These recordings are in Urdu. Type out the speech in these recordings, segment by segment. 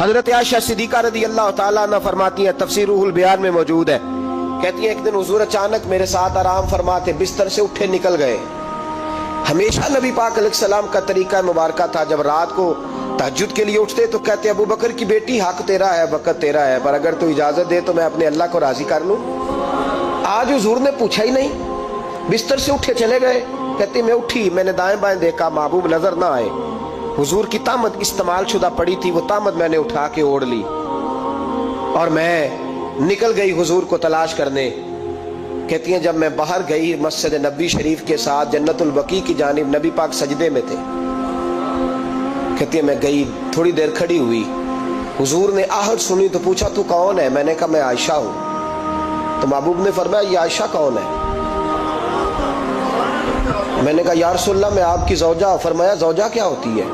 حضرت عائشہ صدیقہ رضی اللہ تعالیٰ عنہ فرماتی ہیں، تفسیر روح البیان میں موجود ہے، کہتی ہیں ایک دن حضور اچانک میرے ساتھ آرام فرماتے بستر سے اٹھے نکل گئے۔ ہمیشہ نبی پاک علیہ السلام کا طریقہ مبارکہ تھا، جب رات کو تہجد کے لیے اٹھتے تو کہتے ابو بکر کی بیٹی حق تیرا ہے، وقت تیرا ہے، پر اگر تو اجازت دے تو میں اپنے اللہ کو راضی کر لوں۔ آج حضور نے پوچھا ہی نہیں، بستر سے اٹھے چلے گئے۔ کہتے میں اٹھی، میں نے دائیں بائیں دیکھا، محبوب نظر نہ آئے۔ حضور کی طامت استعمال شدہ پڑی تھی، وہ طامت میں نے اٹھا کے اوڑھ لی اور میں نکل گئی حضور کو تلاش کرنے۔ کہتی ہیں جب میں باہر گئی مسجد نبوی شریف کے ساتھ جنت البقیع کی جانب، نبی پاک سجدے میں تھے۔ کہتی ہیں میں گئی، تھوڑی دیر کھڑی ہوئی، حضور نے آہٹ سنی تو پوچھا تو کون ہے؟ میں نے کہا میں عائشہ ہوں۔ تو محبوب نے فرمایا یہ عائشہ کون ہے؟ میں نے کہا یا رسول اللہ میں آپ کی زوجہ۔ فرمایا زوجہ کیا ہوتی ہے؟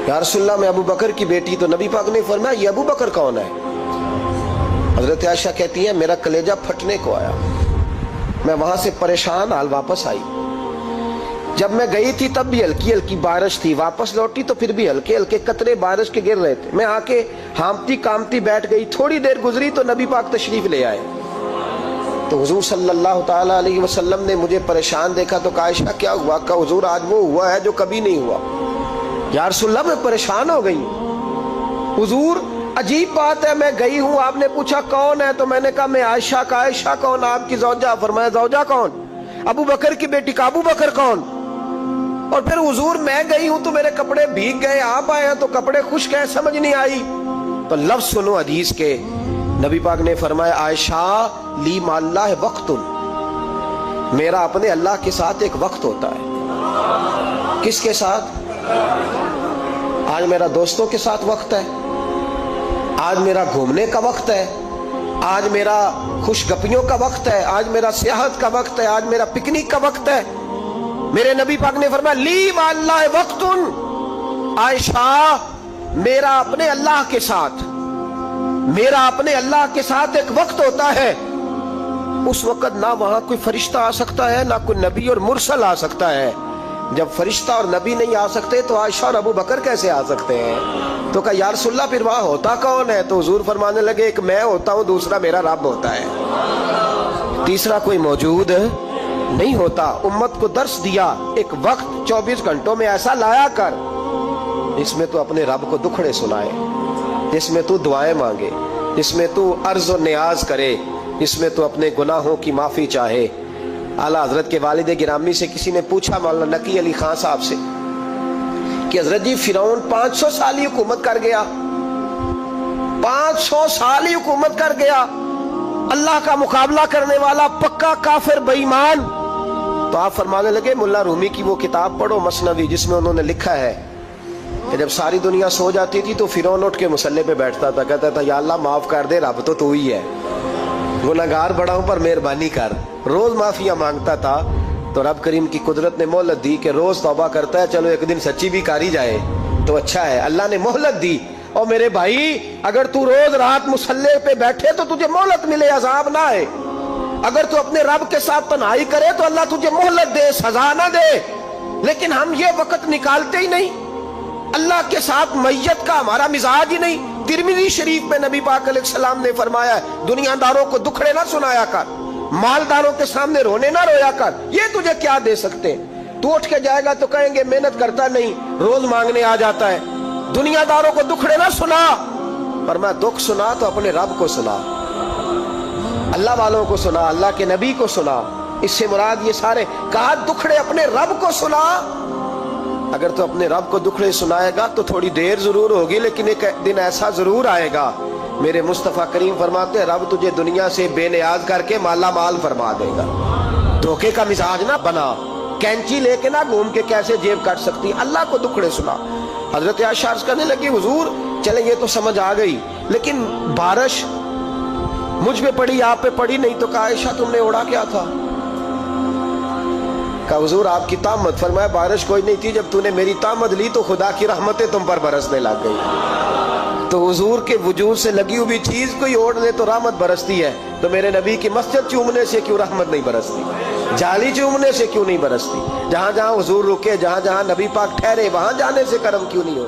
یا رسول اللہ میں ابو بکر کی بیٹی۔ تو نبی پاک نے فرمایا یہ ابو بکر کون ہے؟ حضرت عائشہ کہتی ہیں میرا کلیجہ پھٹنے کو آیا، میں وہاں سے پریشان حال واپس آئی۔ جب میں گئی تھی تب بھی ہلکی ہلکی بارش تھی، واپس لوٹی تو پھر بھی ہلکے ہلکے قطرے بارش کے گر رہے تھے۔ میں آ کے ہامتی کامتی بیٹھ گئی، تھوڑی دیر گزری تو نبی پاک تشریف لے آئے۔ تو حضور صلی اللہ تعالیٰ علیہ وسلم نے مجھے پریشان دیکھا تو کہا عائشہ کیا ہوا؟ کہا حضور آج وہ ہوا ہے جو کبھی نہیں ہوا۔ یا رسول اللہ میں پریشان ہو گئی۔ حضور عجیب بات ہے، میں گئی ہوں، آپ نے پوچھا کون ہے تو میں نے کہا میں عائشہ کا۔ عائشہ کون؟ آپ کی زوجہ۔ فرمایا زوجہ کون؟ ابو بکر کی بیٹی کا۔ ابو بکر کون؟ اور پھر حضور میں گئی ہوں تو میرے کپڑے بھیگ گئے، آپ آئے ہیں تو کپڑے خشک ہیں، سمجھ نہیں آئی۔ تو لفظ سنو حدیث کے، نبی پاک نے فرمایا عائشہ لی مع اللہ وقت، میرا اپنے اللہ کے ساتھ ایک وقت ہوتا ہے۔ کس کے ساتھ؟ آج میرا دوستوں کے ساتھ وقت ہے، آج میرا گھومنے کا وقت ہے، آج میرا خوش گپیوں کا وقت ہے، آج میرا سیاحت کا وقت ہے، آج میرا پکنک کا وقت ہے۔ میرے نبی پاک نے فرمایا لی مع اللہ وقت، عائشہ میرا اپنے اللہ کے ساتھ، میرا اپنے اللہ کے ساتھ ایک وقت ہوتا ہے۔ اس وقت نہ وہاں کوئی فرشتہ آ سکتا ہے، نہ کوئی نبی اور مرسل آ سکتا ہے۔ جب فرشتہ اور نبی نہیں آ سکتے تو عائشہ اور ابو بکر کیسے آ سکتے ہیں؟ تو کہا یا رسول اللہ پھر وہاں ہوتا کون ہے؟ تو حضور فرمانے لگے ایک میں ہوتا ہوں، دوسرا میرا رب ہوتا ہے، تیسرا کوئی موجود نہیں ہوتا۔ امت کو درس دیا ایک وقت 24 گھنٹوں میں ایسا لایا کر جس میں تو اپنے رب کو دکھڑے سنائے، جس میں تو دعائیں مانگے، جس میں تو عرض و نیاز کرے، جس میں تو اپنے گناہوں کی معافی چاہے۔ اعلیٰ حضرت کے والد گرامی سے کسی نے پوچھا مولانا نقی علی خان صاحب سے کہ حضرت جی فرعون 500 سال ہی حکومت کر گیا، 500 سال ہی حکومت کر گیا، اللہ کا مقابلہ کرنے والا پکا کافر بے ایمان۔ تو آپ فرمانے لگے ملا رومی کی وہ کتاب پڑھو مثنوی، جس میں انہوں نے لکھا ہے کہ جب ساری دنیا سو جاتی تھی تو فرعون اٹھ کے مصلی پہ بیٹھتا تھا، کہتا تھا یا اللہ معاف کر دے، رب تو ہی ہے، گناہگار بڑا ہوں پر مہربانی کر۔ روز معافیاں مانگتا تھا تو رب کریم کی قدرت نے مہلت دی کہ روز توبہ کرتا ہے، چلو ایک دن سچی بھی کاری جائے تو اچھا ہے۔ اللہ نے مہلت دی، اور میرے بھائی اگر تو روز رات مصلی پہ بیٹھے تو تجھے مہلت ملے، عذاب نہ آئے۔ اگر تو اپنے رب کے ساتھ تنہائی کرے تو اللہ تجھے مہلت دے، سزا نہ دے۔ لیکن ہم یہ وقت نکالتے ہی نہیں، اللہ کے ساتھ میت کا ہمارا مزاج ہی نہیں۔ ترمذی شریف میں نبی پاک علیہ السلام نے فرمایا ہے دنیا داروں کو دکھڑے نہ سنایا کر، مالداروں کے سامنے رونے نہ رویا کر، یہ تجھے کیا دے سکتے؟ تو اٹھ کے جائے گا تو کہیں گے محنت کرتا نہیں، روز مانگنے آ جاتا ہے۔ دنیا داروں کو دکھڑے نہ سنا، پر میں دکھ سنا تو اپنے رب کو سنا، اللہ والوں کو سنا، اللہ کے نبی کو سنا۔ اس سے مراد یہ سارے کہا دکھڑے اپنے رب کو سنا۔ اگر تو اپنے رب کو دکھڑے سنائے گا تو تھوڑی دیر ضرور ہوگی، لیکن ایک دن ایسا ضرور آئے گا، میرے مصطفیٰ کریم فرماتے ہیں رب تجھے دنیا سے بے نیاز کر کے مالا مال فرما دے گا۔ دھوکے کا مزاج نہ بنا، کینچی لے کے نہ گھوم کے کیسے جیب کاٹ سکتی، اللہ کو دکھڑے سنا۔ حضرت عائشہ عرض کرنے لگی حضور چلے یہ تو سمجھ آ گئی، لیکن بارش مجھ پہ پڑی آپ پہ پڑی نہیں، تو کہا عائشہ تم نے اوڑا کیا تھا؟ کہا حضور آپ کی طامت۔ فرمایا بارش کوئی نہیں تھی، جب تو نے میری طامت لی تو خدا کی رحمتیں تم پر برسنے لگ گئی۔ تو حضور کے وجود سے لگی ہوئی چیز کوئی اوڑھ لے تو رحمت برستی ہے، تو میرے نبی کی مسجد چومنے سے کیوں رحمت نہیں برستی؟ جالی چومنے سے کیوں نہیں برستی؟ جہاں جہاں حضور رکے، جہاں جہاں نبی پاک ٹھہرے، وہاں جانے سے کرم کیوں نہیں ہوتا؟